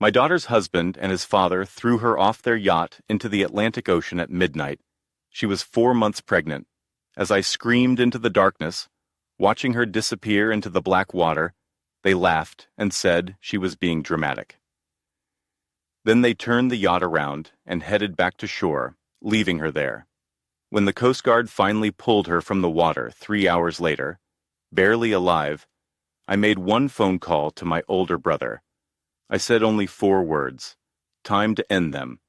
My daughter's husband and his father threw her off their yacht into the Atlantic Ocean at midnight. She was 4 months pregnant. As I screamed into the darkness, watching her disappear into the black water, they laughed and said she was being dramatic. Then they turned the yacht around and headed back to shore, leaving her there. When the Coast Guard finally pulled her from the water 3 hours later, barely alive, I made one phone call to my older brother. I said only 4 words. Time to end them.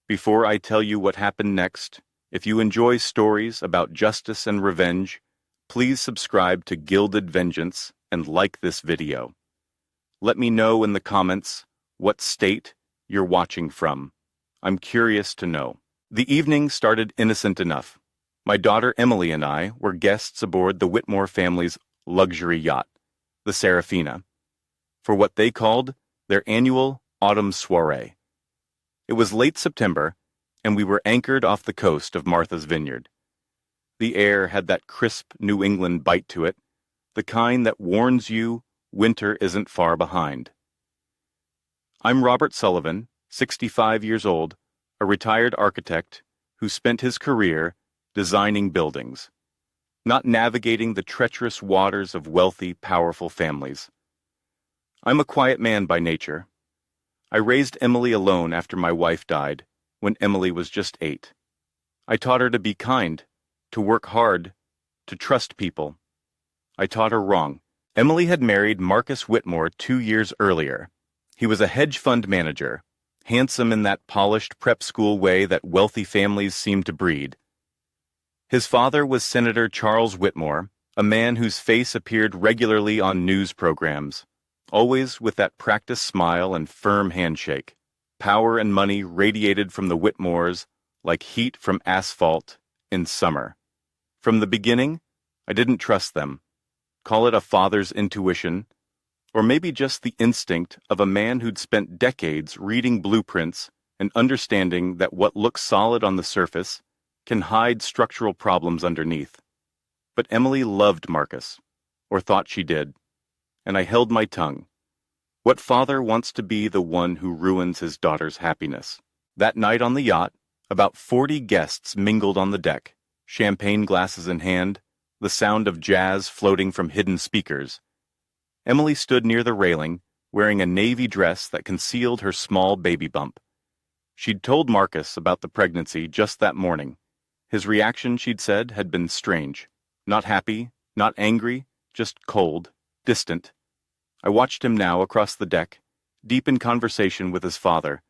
Before I tell you what happened next, if you enjoy stories about justice and revenge, please subscribe to Gilded Vengeance and like this video. Let me know in the comments what state you're watching from. I'm curious to know. The evening started innocent enough. My daughter Emily and I were guests aboard the Whitmore family's luxury yacht, the Serafina, for what they called their annual autumn soiree. It was late September, and we were anchored off the coast of Martha's Vineyard. The air had that crisp New England bite to it, the kind that warns you winter isn't far behind. I'm Robert Sullivan, 65 years old, a retired architect who spent his career designing buildings, not navigating the treacherous waters of wealthy, powerful families. I'm a quiet man by nature. I raised Emily alone after my wife died, when Emily was just 8. I taught her to be kind, to work hard, to trust people. I taught her wrong. Emily had married Marcus Whitmore 2 years earlier. He was a hedge fund manager, handsome in that polished prep school way that wealthy families seem to breed. His father was Senator Charles Whitmore, a man whose face appeared regularly on news programs, always with that practiced smile and firm handshake. Power and money radiated from the Whitmores like heat from asphalt in summer. From the beginning, I didn't trust them. Call it a father's intuition, or maybe just the instinct of a man who'd spent decades reading blueprints and understanding that what looks solid on the surface can hide structural problems underneath. But Emily loved Marcus, or thought she did, and I held my tongue. What father wants to be the one who ruins his daughter's happiness? That night on the yacht, about 40 guests mingled on the deck, champagne glasses in hand, the sound of jazz floating from hidden speakers. Emily stood near the railing, wearing a navy dress that concealed her small baby bump. She'd told Marcus about the pregnancy just that morning. His reaction, she'd said, had been strange. Not happy, not angry, just cold, distant. I watched him now across the deck, deep in conversation with his father.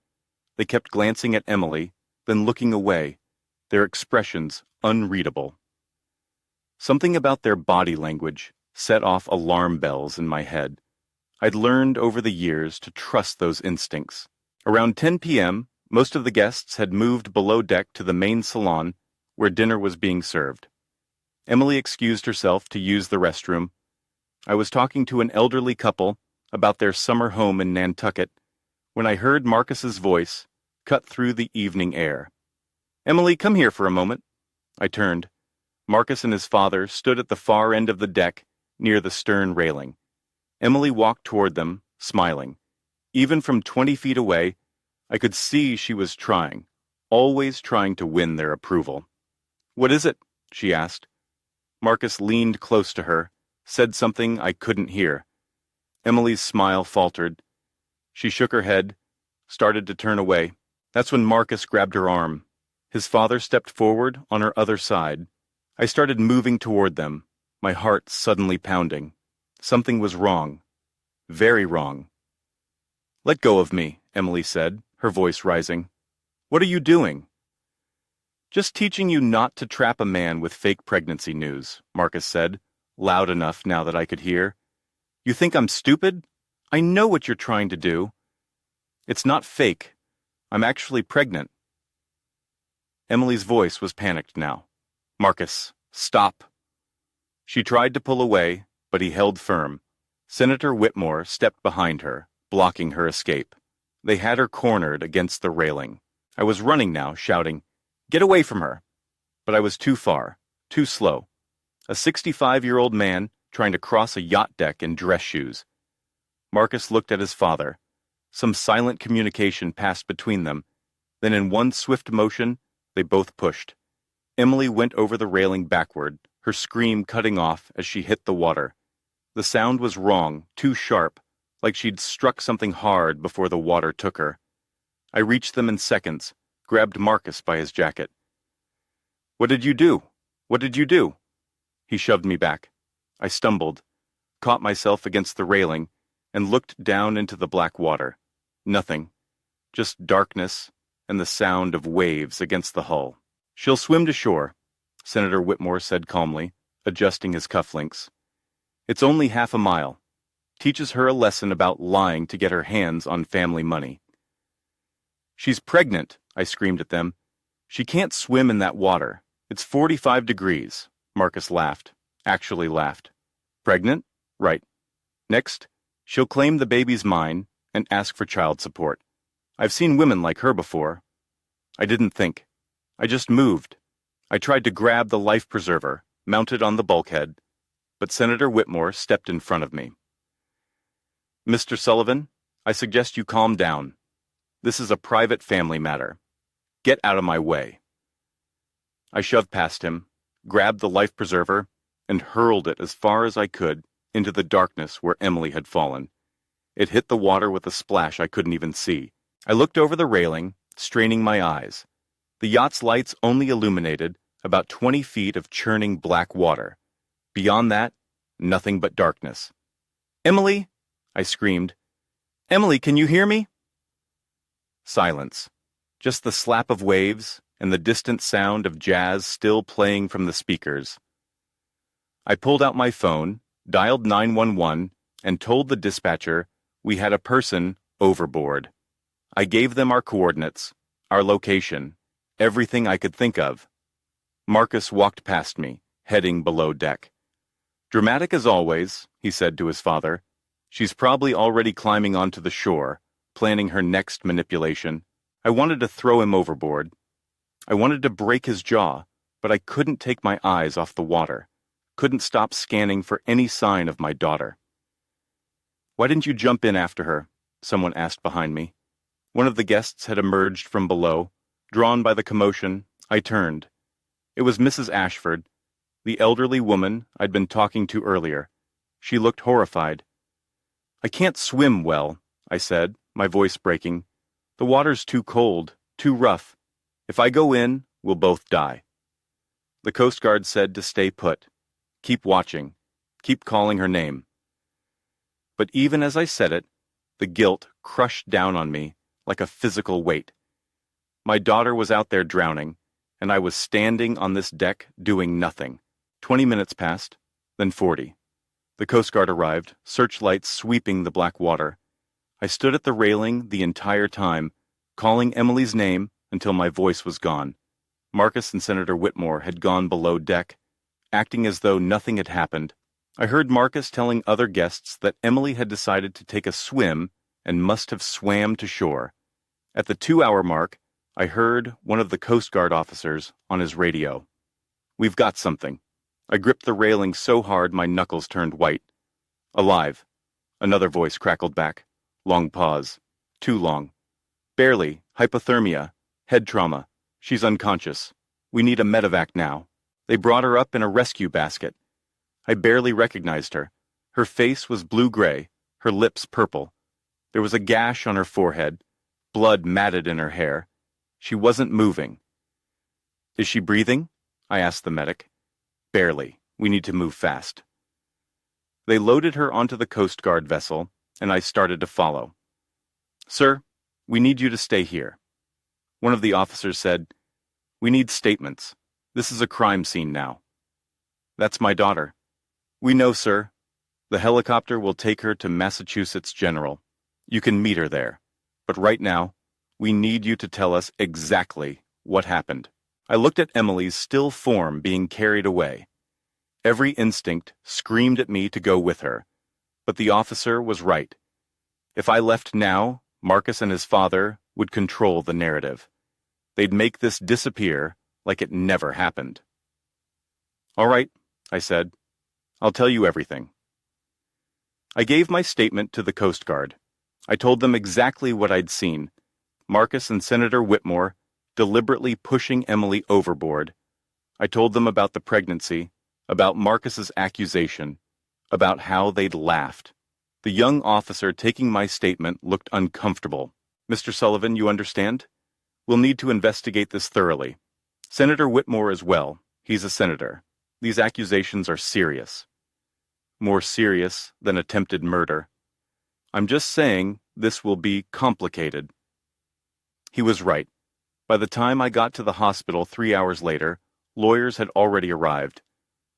They kept glancing at Emily, then looking away, their expressions unreadable. Something about their body language set off alarm bells in my head. I'd learned over the years to trust those instincts. Around 10 p.m., most of the guests had moved below deck to the main salon where dinner was being served. Emily excused herself to use the restroom. I was talking to an elderly couple about their summer home in Nantucket when I heard Marcus's voice cut through the evening air. "Emily, come here for a moment." I turned. Marcus and his father stood at the far end of the deck near the stern railing. Emily walked toward them, smiling. Even from 20 feet away, I could see she was trying, always trying to win their approval. "What is it?" she asked. Marcus leaned close to her, said something I couldn't hear. Emily's smile faltered. She shook her head, started to turn away. That's when Marcus grabbed her arm. His father stepped forward on her other side. I started moving toward them, my heart suddenly pounding. Something was wrong. Very wrong. "Let go of me," Emily said, her voice rising. "What are you doing?" "Just teaching you not to trap a man with fake pregnancy news," Marcus said, loud enough now that I could hear. "You think I'm stupid? I know what you're trying to do. It's not fake. I'm actually pregnant." Emily's voice was panicked now. "Marcus, stop." She tried to pull away, but he held firm. Senator Whitmore stepped behind her, blocking her escape. They had her cornered against the railing. I was running now, shouting, "Get away from her!" But I was too far, too slow. A 65-year-old man trying to cross a yacht deck in dress shoes. Marcus looked at his father. Some silent communication passed between them. Then in one swift motion, they both pushed. Emily went over the railing backward, her scream cutting off as she hit the water. The sound was wrong, too sharp, like she'd struck something hard before the water took her. I reached them in seconds, grabbed Marcus by his jacket. "What did you do? What did you do?" He shoved me back. I stumbled, caught myself against the railing, and looked down into the black water. Nothing. Just darkness and the sound of waves against the hull. "She'll swim to shore," Senator Whitmore said calmly, adjusting his cufflinks. "It's only half a mile. Teaches her a lesson about lying to get her hands on family money." "She's pregnant," I screamed at them. "She can't swim in that water. It's 45 degrees. Marcus laughed. Actually laughed. "Pregnant? Right. Next, she'll claim the baby's mine and ask for child support. I've seen women like her before." I didn't think. I just moved. I tried to grab the life preserver, mounted on the bulkhead, but Senator Whitmore stepped in front of me. "Mr. Sullivan, I suggest you calm down. This is a private family matter. Get out of my way." I shoved past him, grabbed the life preserver, and hurled it as far as I could into the darkness where Emily had fallen. It hit the water with a splash I couldn't even see. I looked over the railing, straining my eyes. The yacht's lights only illuminated about 20 feet of churning black water. Beyond that, nothing but darkness. "Emily!" I screamed. "Emily, can you hear me?" Silence. Just the slap of waves and the distant sound of jazz still playing from the speakers. I pulled out my phone, dialed 911, and told the dispatcher we had a person overboard. I gave them our coordinates, our location, everything I could think of. Marcus walked past me, heading below deck. "Dramatic as always," he said to his father. "She's probably already climbing onto the shore, planning her next manipulation." I wanted to throw him overboard. I wanted to break his jaw, but I couldn't take my eyes off the water, couldn't stop scanning for any sign of my daughter. "Why didn't you jump in after her?" someone asked behind me. One of the guests had emerged from below. Drawn by the commotion, I turned. It was Mrs. Ashford, the elderly woman I'd been talking to earlier. She looked horrified. "I can't swim well," I said, my voice breaking. "The water's too cold, too rough. If I go in, we'll both die." The Coast Guard said to stay put. Keep watching. Keep calling her name. But even as I said it, the guilt crushed down on me like a physical weight. My daughter was out there drowning, and I was standing on this deck doing nothing. 20 minutes passed, then 40. The Coast Guard arrived, searchlights sweeping the black water. I stood at the railing the entire time, calling Emily's name until my voice was gone. Marcus and Senator Whitmore had gone below deck, acting as though nothing had happened. I heard Marcus telling other guests that Emily had decided to take a swim and must have swam to shore. At the 2-hour mark, I heard one of the Coast Guard officers on his radio. "We've got something." I gripped the railing so hard my knuckles turned white. "Alive," another voice crackled back. Long pause. Too long. "Barely. Hypothermia. Head trauma. She's unconscious. We need a medevac now." They brought her up in a rescue basket. I barely recognized her. Her face was blue-gray, her lips purple. There was a gash on her forehead, blood matted in her hair. She wasn't moving. "Is she breathing?" I asked the medic. "Barely. We need to move fast." They loaded her onto the Coast Guard vessel, and I started to follow. "Sir, we need you to stay here." One of the officers said, "We need statements. This is a crime scene now." "That's my daughter." "We know, sir. The helicopter will take her to Massachusetts General. You can meet her there. But right now, we need you to tell us exactly what happened." I looked at Emily's still form being carried away. Every instinct screamed at me to go with her, but the officer was right. If I left now, Marcus and his father would control the narrative. They'd make this disappear like it never happened. "All right," I said. "I'll tell you everything." I gave my statement to the Coast Guard. I told them exactly what I'd seen. Marcus and Senator Whitmore deliberately pushing Emily overboard. I told them about the pregnancy, about Marcus's accusation, about how they'd laughed. The young officer taking my statement looked uncomfortable. Mr. Sullivan, you understand? We'll need to investigate this thoroughly. Senator Whitmore as well. He's a senator. These accusations are serious. More serious than attempted murder. I'm just saying this will be complicated. He was right. By the time I got to the hospital 3 hours later, lawyers had already arrived.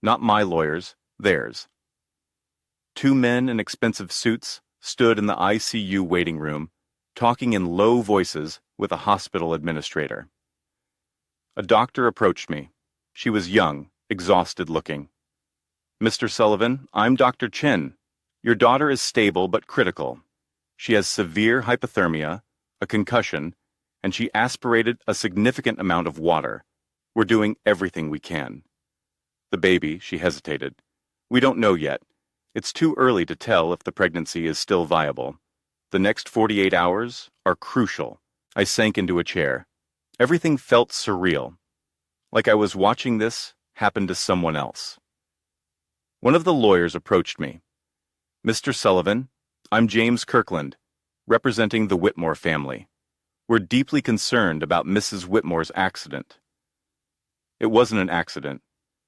Not my lawyers, theirs. 2 men in expensive suits stood in the ICU waiting room, talking in low voices with a hospital administrator. A doctor approached me. She was young, exhausted looking. Mr. Sullivan, I'm Dr. Chen. Your daughter is stable but critical. She has severe hypothermia, a concussion, and she aspirated a significant amount of water. We're doing everything we can. The baby, she hesitated. We don't know yet. It's too early to tell if the pregnancy is still viable. The next 48 hours are crucial. I sank into a chair. Everything felt surreal, like I was watching this happen to someone else. One of the lawyers approached me. Mr. Sullivan, I'm James Kirkland, representing the Whitmore family. We're deeply concerned about Mrs. Whitmore's accident. It wasn't an accident,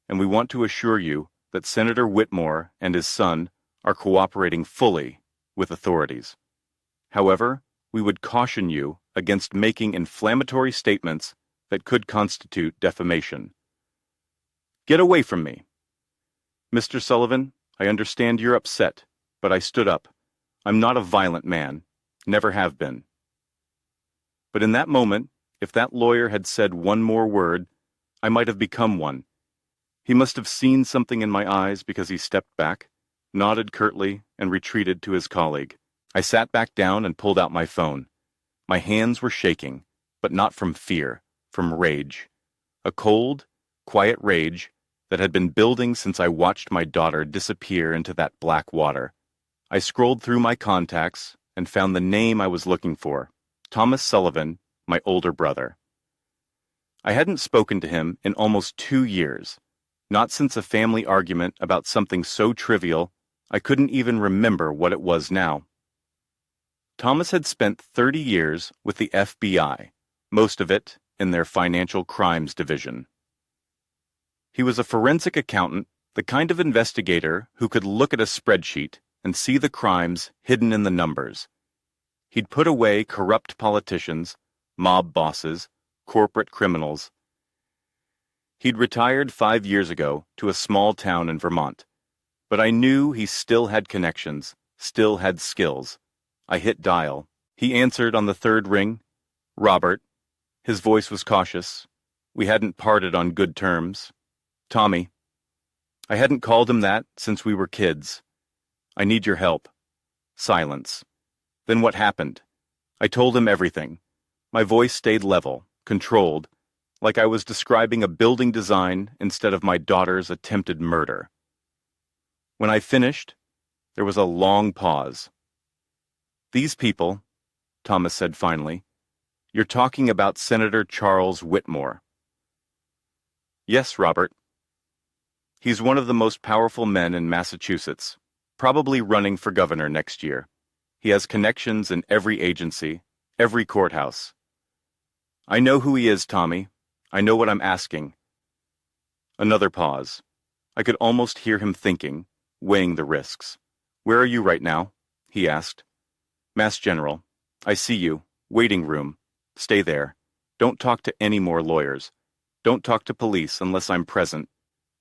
and we want to assure you that Senator Whitmore and his son are cooperating fully with authorities. However, we would caution you against making inflammatory statements that could constitute defamation. Get away from me. Mr. Sullivan, I understand you're upset, but I stood up. I'm not a violent man, never have been. But in that moment, if that lawyer had said one more word, I might have become one. He must have seen something in my eyes because he stepped back, nodded curtly, and retreated to his colleague. I sat back down and pulled out my phone. My hands were shaking, but not from fear, from rage. A cold, quiet rage that had been building since I watched my daughter disappear into that black water. I scrolled through my contacts and found the name I was looking for, Thomas Sullivan, my older brother. I hadn't spoken to him in almost 2 years, not since a family argument about something so trivial I couldn't even remember what it was now. Thomas had spent 30 years with the FBI, most of it in their financial crimes division. He was a forensic accountant, the kind of investigator who could look at a spreadsheet and see the crimes hidden in the numbers. He'd put away corrupt politicians, mob bosses, corporate criminals. He'd retired 5 years ago to a small town in Vermont, but I knew he still had connections, still had skills. I hit dial. He answered on the 3rd ring. Robert. His voice was cautious. We hadn't parted on good terms. Tommy. I hadn't called him that since we were kids. I need your help. Silence. Then what happened? I told him everything. My voice stayed level, controlled, like I was describing a building design instead of my daughter's attempted murder. When I finished, there was a long pause. These people, Thomas said finally, you're talking about Senator Charles Whitmore. Yes, Robert. He's one of the most powerful men in Massachusetts, probably running for governor next year. He has connections in every agency, every courthouse. I know who he is, Tommy. I know what I'm asking. Another pause. I could almost hear him thinking, weighing the risks. Where are you right now? He asked. Mass General. I see you. Waiting room. Stay there. Don't talk to any more lawyers. Don't talk to police unless I'm present.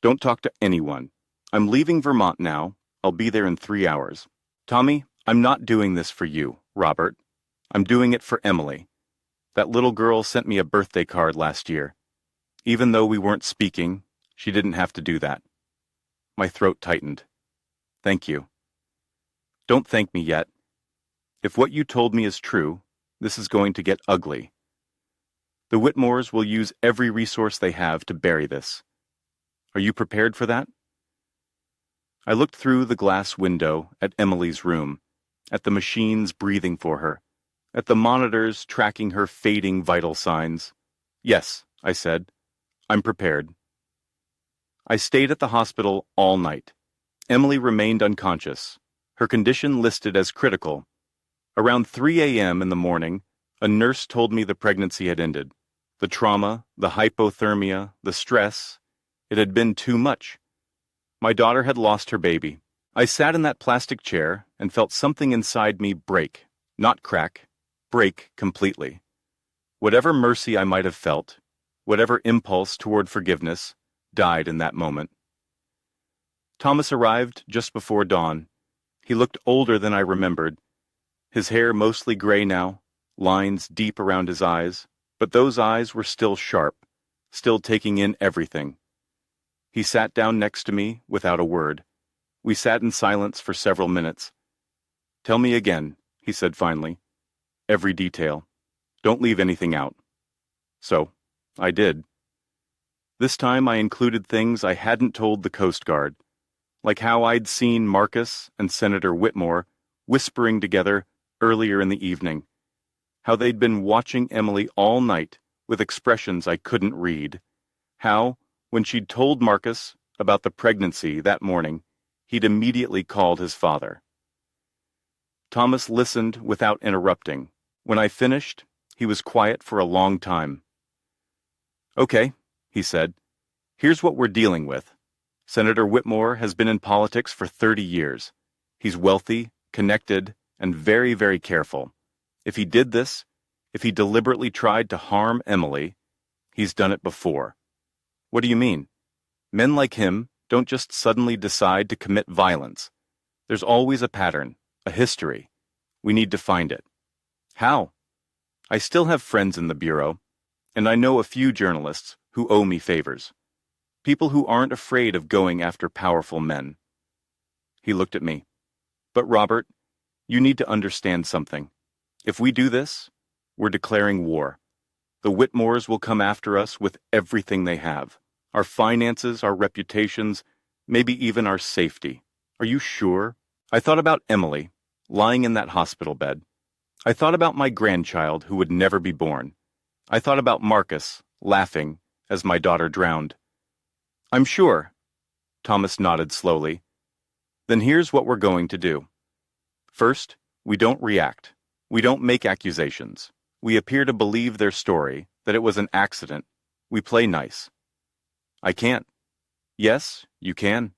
Don't talk to anyone. I'm leaving Vermont now. I'll be there in 3 hours. Tommy, I'm not doing this for you, Robert. I'm doing it for Emily. That little girl sent me a birthday card last year. Even though we weren't speaking, she didn't have to do that. My throat tightened. Thank you. Don't thank me yet. If what you told me is true, this is going to get ugly. The Whitmores will use every resource they have to bury this. Are you prepared for that? I looked through the glass window at Emily's room. at the machines breathing for her, at the monitors tracking her fading vital signs. Yes, I said, I'm prepared. I stayed at the hospital all night. Emily remained unconscious, her condition listed as critical. Around 3 a.m. in the morning, a nurse told me the pregnancy had ended. The trauma, the hypothermia, the stress, it had been too much. My daughter had lost her baby. I sat in that plastic chair and felt something inside me break, not crack, break completely. Whatever mercy I might have felt, whatever impulse toward forgiveness, died in that moment. Thomas arrived just before dawn. He looked older than I remembered. His hair mostly gray now, lines deep around his eyes, but those eyes were still sharp, still taking in everything. He sat down next to me without a word. We sat in silence for several minutes. Tell me again, he said finally. Every detail. Don't leave anything out. So, I did. This time I included things I hadn't told the Coast Guard, like how I'd seen Marcus and Senator Whitmore whispering together earlier in the evening, how they'd been watching Emily all night with expressions I couldn't read, how, when she'd told Marcus about the pregnancy that morning, he'd immediately called his father. Thomas listened without interrupting. When I finished, he was quiet for a long time. Okay, he said, here's what we're dealing with. Senator Whitmore has been in politics for 30 years. He's wealthy, connected, and very, very careful. If he did this, if he deliberately tried to harm Emily, he's done it before. What do you mean? Men like him don't just suddenly decide to commit violence. There's always a pattern, a history. We need to find it. How? I still have friends in the Bureau, and I know a few journalists who owe me favors. People who aren't afraid of going after powerful men. He looked at me. But Robert, you need to understand something. If we do this, we're declaring war. The Whitmores will come after us with everything they have. Our finances, our reputations, maybe even our safety. Are you sure? I thought about Emily, lying in that hospital bed. I thought about my grandchild who would never be born. I thought about Marcus, laughing, as my daughter drowned. I'm sure. Thomas nodded slowly. Then here's what we're going to do. First, we don't react. We don't make accusations. We appear to believe their story, that it was an accident. We play nice. I can't. Yes, you can.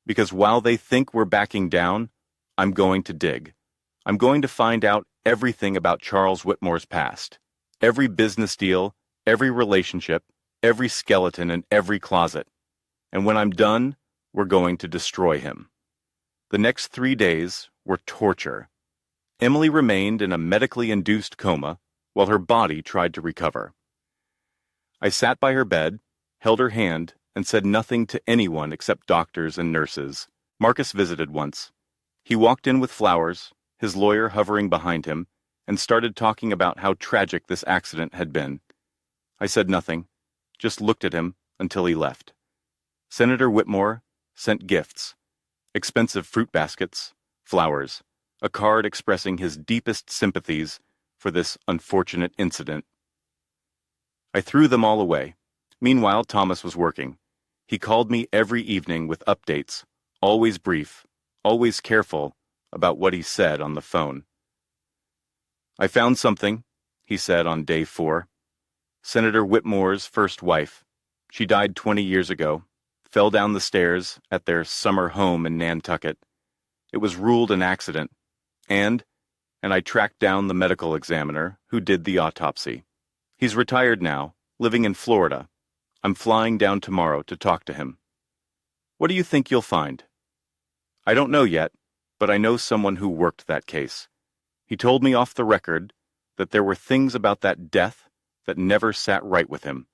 Because while they think we're backing down, I'm going to dig. I'm going to find out everything about Charles Whitmore's past. Every business deal, every relationship, every skeleton in every closet. And when I'm done, we're going to destroy him. The next 3 days were torture. Emily remained in a medically induced coma while her body tried to recover. I sat by her bed, held her hand, and said nothing to anyone except doctors and nurses. Marcus visited once. He walked in with flowers, his lawyer hovering behind him, and started talking about how tragic this accident had been. I said nothing, just looked at him until he left. Senator Whitmore sent gifts, expensive fruit baskets, flowers, a card expressing his deepest sympathies for this unfortunate incident. I threw them all away. Meanwhile, Thomas was working. He called me every evening with updates, always brief, always careful about what he said on the phone. I found something, he said on day 4. Senator Whitmore's first wife. She died 20 years ago, fell down the stairs at their summer home in Nantucket. It was ruled an accident, and I tracked down the medical examiner who did the autopsy. He's retired now, living in Florida. I'm flying down tomorrow to talk to him. What do you think you'll find? I don't know yet, but I know someone who worked that case. He told me off the record that there were things about that death that never sat right with him.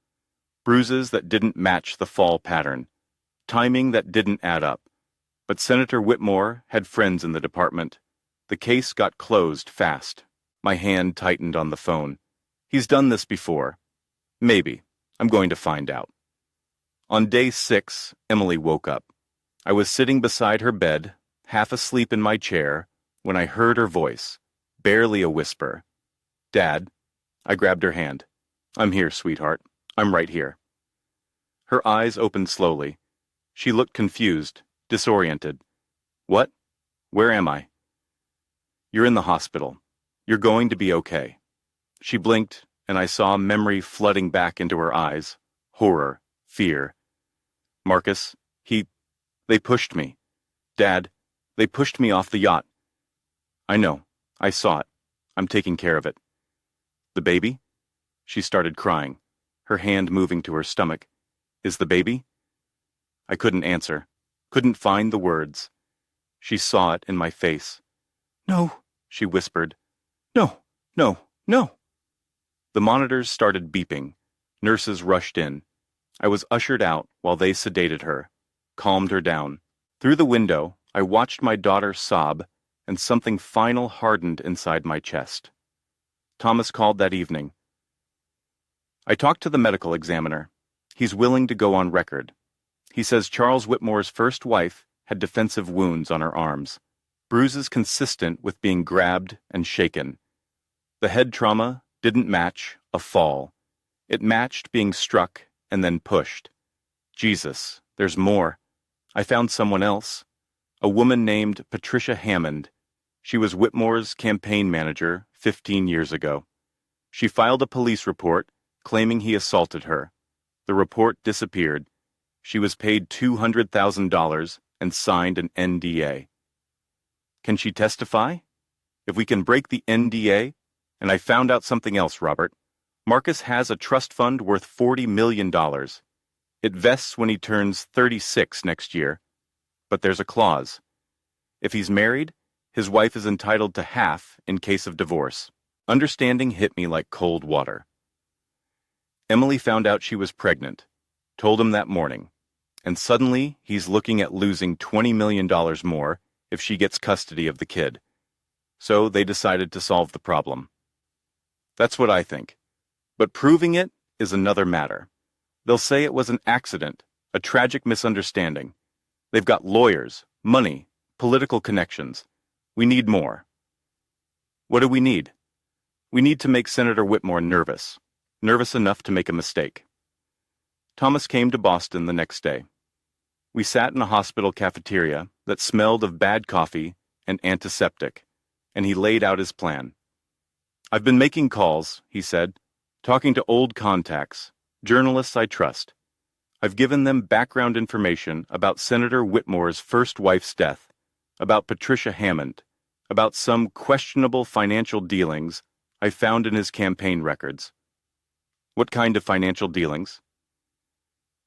Bruises that didn't match the fall pattern. Timing that didn't add up. But Senator Whitmore had friends in the department. The case got closed fast. My hand tightened on the phone. He's done this before. Maybe. I'm going to find out. On day 6, Emily woke up. I was sitting beside her bed, half asleep in my chair, when I heard her voice, barely a whisper. "Dad." I grabbed her hand. "I'm here, sweetheart. I'm right here." Her eyes opened slowly. She looked confused, disoriented. "What? Where am I?" "You're in the hospital. You're going to be okay." She blinked, and I saw memory flooding back into her eyes. Horror, fear. "Marcus, they pushed me. Dad, they pushed me off the yacht." "I know. I saw it. I'm taking care of it." "The baby?" She started crying, her hand moving to her stomach. "Is the baby?" I couldn't answer, couldn't find the words. She saw it in my face. "No," she whispered. "No, no, no." The monitors started beeping. Nurses rushed in. I was ushered out while they sedated her, calmed her down. Through the window, I watched my daughter sob, and something final hardened inside my chest. Thomas called that evening. I talked to the medical examiner. He's willing to go on record. He says Charles Whitmore's first wife had defensive wounds on her arms, bruises consistent with being grabbed and shaken. The head trauma didn't match a fall. It matched being struck and then pushed. Jesus, there's more. I found someone else. A woman named Patricia Hammond. She was Whitmore's campaign manager 15 years ago. She filed a police report claiming he assaulted her. The report disappeared. She was paid $200,000 and signed an NDA. Can she testify? If we can break the NDA, and I found out something else, Robert. Marcus has a trust fund worth $40 million. It vests when he turns 36 next year. But there's a clause. If he's married, his wife is entitled to half in case of divorce. Understanding hit me like cold water. Emily found out she was pregnant, told him that morning, and suddenly he's looking at losing $20 million more if she gets custody of the kid. So they decided to solve the problem. That's what I think. But proving it is another matter. They'll say it was an accident, a tragic misunderstanding. They've got lawyers, money, political connections. We need more. What do we need? We need to make Senator Whitmore nervous enough to make a mistake. Thomas came to Boston the next day. We sat in a hospital cafeteria that smelled of bad coffee and antiseptic, and he laid out his plan. "I've been making calls," he said, "talking to old contacts, journalists I trust. I've given them background information about Senator Whitmore's first wife's death, about Patricia Hammond, about some questionable financial dealings I found in his campaign records." "What kind of financial dealings?"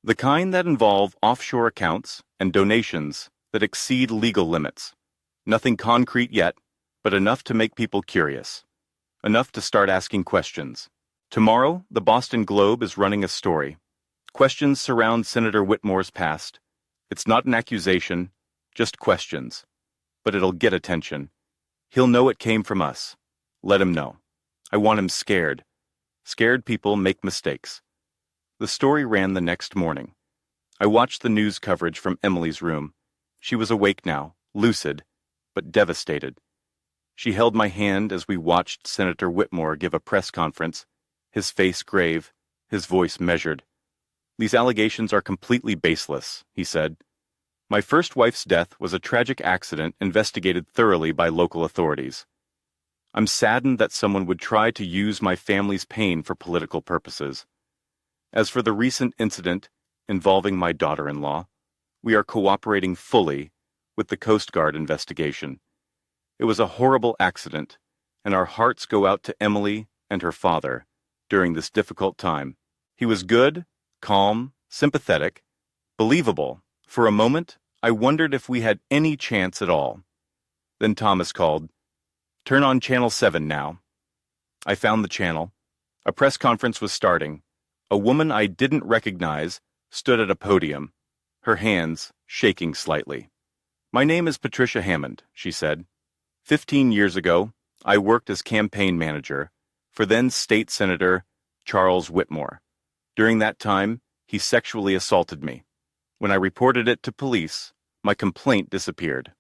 "The kind that involve offshore accounts and donations that exceed legal limits. Nothing concrete yet, but enough to make people curious. Enough to start asking questions. Tomorrow, the Boston Globe is running a story. Questions surround Senator Whitmore's past. It's not an accusation, just questions. But it'll get attention. He'll know it came from us. Let him know. I want him scared. Scared people make mistakes." The story ran the next morning. I watched the news coverage from Emily's room. She was awake now, lucid, but devastated. She held my hand as we watched Senator Whitmore give a press conference, his face grave, his voice measured. "These allegations are completely baseless," he said. "My first wife's death was a tragic accident investigated thoroughly by local authorities. I'm saddened that someone would try to use my family's pain for political purposes. As for the recent incident involving my daughter-in-law, we are cooperating fully with the Coast Guard investigation. It was a horrible accident, and our hearts go out to Emily and her father during this difficult time. He was good, calm, sympathetic, believable. For a moment, I wondered if we had any chance at all. Then Thomas called, 'Turn on Channel 7 now.' I found the channel. A press conference was starting. A woman I didn't recognize stood at a podium, her hands shaking slightly. 'My name is Patricia Hammond,' she said. 15 years ago, I worked as campaign manager for then State Senator Charles Whitmore. During that time, he sexually assaulted me. When I reported it to police, my complaint disappeared.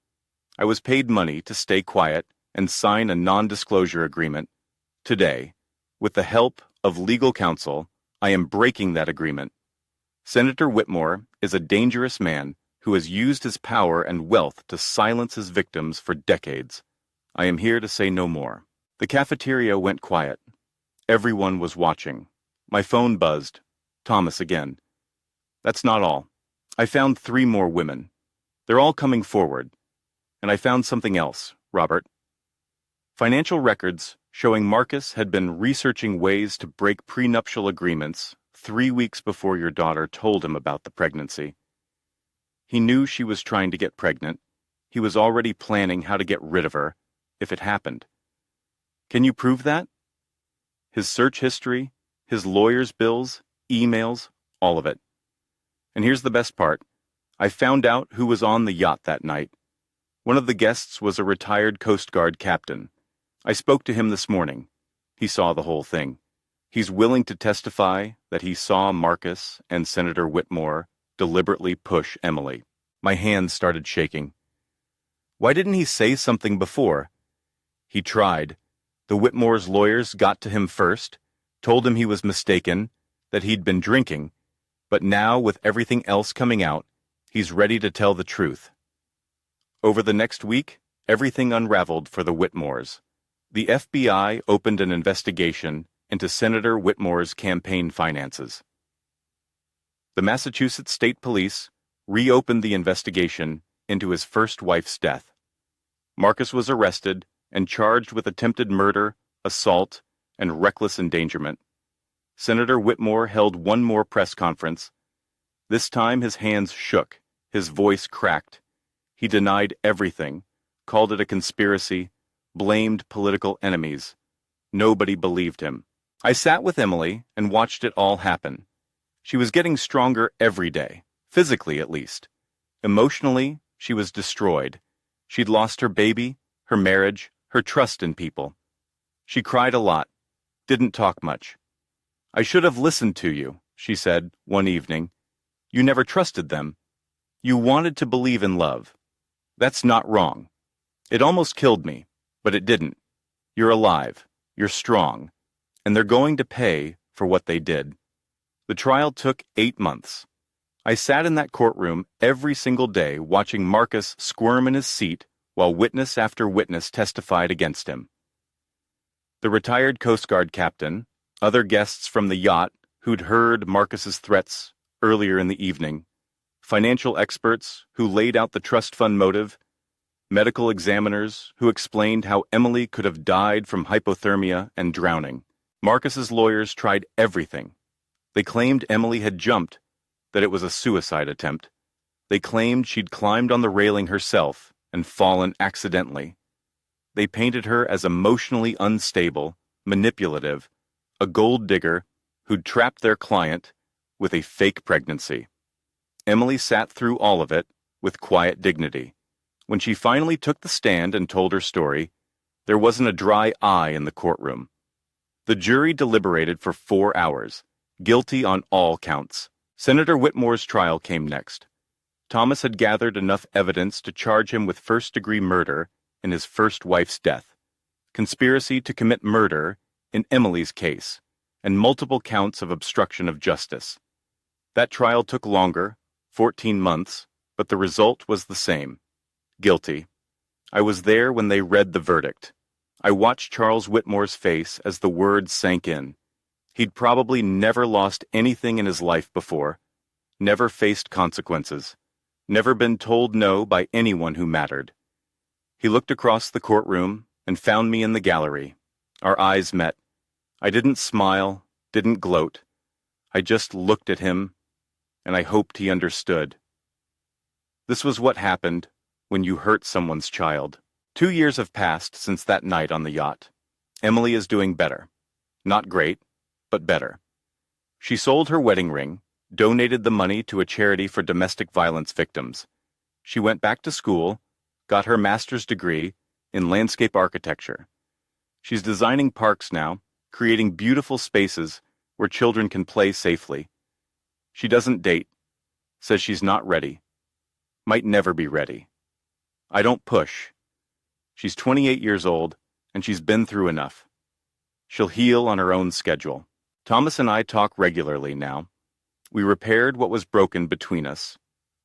I was paid money to stay quiet and sign a non-disclosure agreement. Today, with the help of legal counsel, I am breaking that agreement. Senator Whitmore is a dangerous man who has used his power and wealth to silence his victims for decades. I am here to say no more. The cafeteria went quiet. Everyone was watching. My phone buzzed. Thomas again. That's not all. I found 3 more women. They're all coming forward. And I found something else, Robert. Financial records showing Marcus had been researching ways to break prenuptial agreements 3 weeks before your daughter told him about the pregnancy. He knew she was trying to get pregnant. He was already planning how to get rid of her, if it happened. Can you prove that? His search history, his lawyer's bills, emails, all of it. And here's the best part. I found out who was on the yacht that night. One of the guests was a retired Coast Guard captain. I spoke to him this morning. He saw the whole thing. He's willing to testify that he saw Marcus and Senator Whitmore deliberately push Emily. My hands started shaking. Why didn't he say something before? He tried. The Whitmore's lawyers got to him first, told him he was mistaken, that he'd been drinking, but now, with everything else coming out, he's ready to tell the truth. Over the next week, everything unraveled for the Whitmores. The FBI opened an investigation into Senator Whitmore's campaign finances. The Massachusetts State Police reopened the investigation into his first wife's death. Marcus was arrested and charged with attempted murder, assault, and reckless endangerment. Senator Whitmore held one more press conference. This time his hands shook, his voice cracked. He denied everything, called it a conspiracy, blamed political enemies. Nobody believed him. I sat with Emily and watched it all happen. She was getting stronger every day, physically at least. Emotionally, she was destroyed. She'd lost her baby, her marriage, her trust in people. She cried a lot, didn't talk much. I should have listened to you, she said one evening. You never trusted them. You wanted to believe in love. That's not wrong. It almost killed me, but it didn't. You're alive. You're strong. And they're going to pay for what they did. The trial took 8 months. I sat in that courtroom every single day watching Marcus squirm in his seat while witness after witness testified against him. The retired Coast Guard captain, other guests from the yacht who'd heard Marcus's threats earlier in the evening, financial experts who laid out the trust fund motive, medical examiners who explained how Emily could have died from hypothermia and drowning. Marcus's lawyers tried everything. They claimed Emily had jumped, that it was a suicide attempt. They claimed she'd climbed on the railing herself and fallen accidentally. They painted her as emotionally unstable, manipulative, a gold digger who'd trapped their client with a fake pregnancy. Emily sat through all of it with quiet dignity. When she finally took the stand and told her story, there wasn't a dry eye in the courtroom. The jury deliberated for 4 hours, guilty on all counts. Senator Whitmore's trial came next. Thomas had gathered enough evidence to charge him with first-degree murder in his first wife's death, conspiracy to commit murder in Emily's case, and multiple counts of obstruction of justice. That trial took longer, 14 months, but the result was the same. Guilty. I was there when they read the verdict. I watched Charles Whitmore's face as the words sank in. He'd probably never lost anything in his life before, never faced consequences, never been told no by anyone who mattered. He looked across the courtroom and found me in the gallery. Our eyes met. I didn't smile, didn't gloat. I just looked at him, and I hoped he understood. This was what happened when you hurt someone's child. 2 years have passed since that night on the yacht. Emily is doing better. Not great, but better. She sold her wedding ring, donated the money to a charity for domestic violence victims. She went back to school, got her master's degree in landscape architecture. She's designing parks now, creating beautiful spaces where children can play safely. She doesn't date, says she's not ready, might never be ready. I don't push. She's 28 years old, and she's been through enough. She'll heal on her own schedule. Thomas and I talk regularly now. We repaired what was broken between us.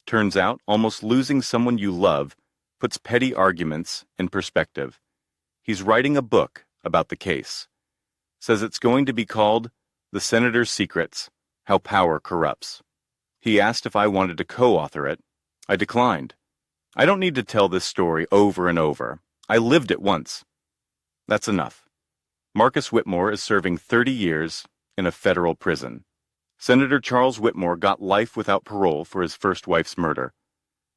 Turns out, almost losing someone you love puts petty arguments in perspective. He's writing a book about the case. Says it's going to be called The Senator's Secrets: How Power Corrupts. He asked if I wanted to co-author it. I declined. I don't need to tell this story over and over. I lived it once. That's enough. Marcus Whitmore is serving 30 years in a federal prison. Senator Charles Whitmore got life without parole for his first wife's murder.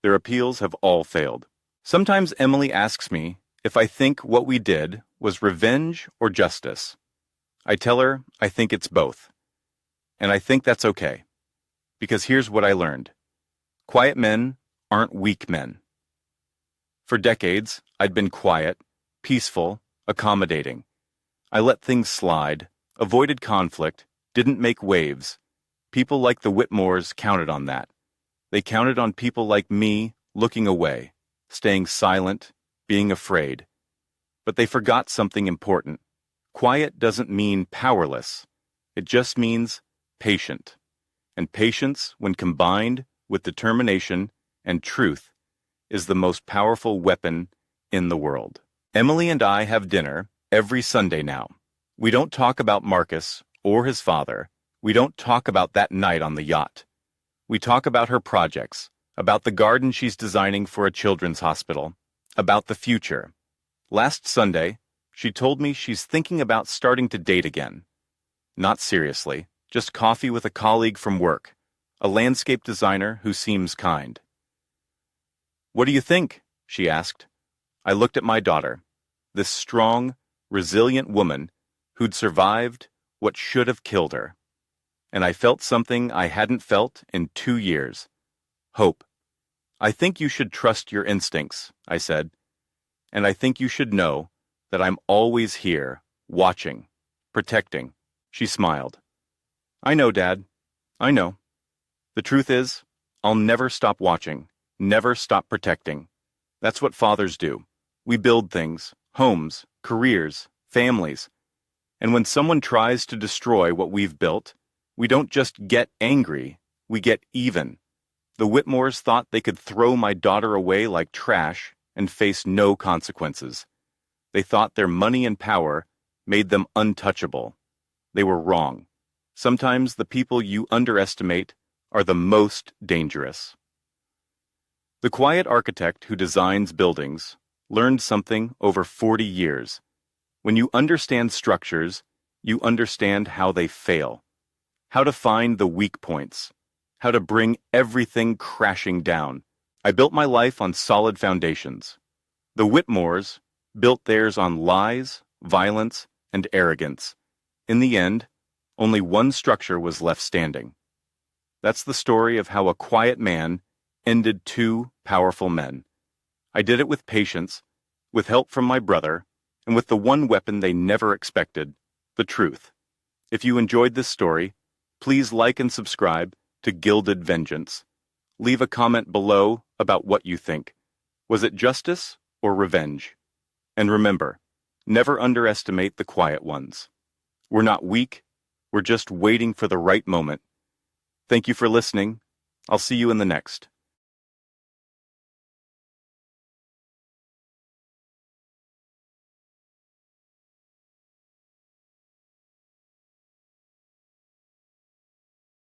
Their appeals have all failed. Sometimes Emily asks me if I think what we did was revenge or justice. I tell her I think it's both. And I think that's okay. Because here's what I learned. Quiet men aren't weak men. For decades, I'd been quiet, peaceful, accommodating. I let things slide, avoided conflict, didn't make waves. People like the Whitmores counted on that. They counted on people like me looking away, staying silent, being afraid. But they forgot something important. Quiet doesn't mean powerless. It just means patient. And patience, when combined with determination and truth, is the most powerful weapon in the world. Emily and I have dinner every Sunday now. We don't talk about Marcus or his father. We don't talk about that night on the yacht. We talk about her projects, about the garden she's designing for a children's hospital, about the future. Last Sunday, she told me she's thinking about starting to date again. Not seriously, just coffee with a colleague from work, a landscape designer who seems kind. "What do you think?" she asked. I looked at my daughter, this strong, resilient woman who'd survived what should have killed her. And I felt something I hadn't felt in 2 years. Hope. "I think you should trust your instincts," I said. "And I think you should know that I'm always here, watching, protecting." She smiled. "I know, Dad. I know. The truth is, I'll never stop watching, never stop protecting. That's what fathers do. We build things, homes, careers, families. And when someone tries to destroy what we've built, we don't just get angry, we get even. The Whitmores thought they could throw my daughter away like trash and face no consequences. They thought their money and power made them untouchable. They were wrong. Sometimes the people you underestimate are the most dangerous. The quiet architect who designs buildings learned something over 40 years. When you understand structures, you understand how they fail. How to find the weak points, how to bring everything crashing down. I built my life on solid foundations. The Whitmores built theirs on lies, violence, and arrogance. In the end, only one structure was left standing. That's the story of how a quiet man ended 2 powerful men. I did it with patience, with help from my brother, and with the one weapon they never expected, the truth. If you enjoyed this story, please like and subscribe to Gilded Vengeance. Leave a comment below about what you think. Was it justice or revenge? And remember, never underestimate the quiet ones. We're not weak, we're just waiting for the right moment. Thank you for listening. I'll see you in the next.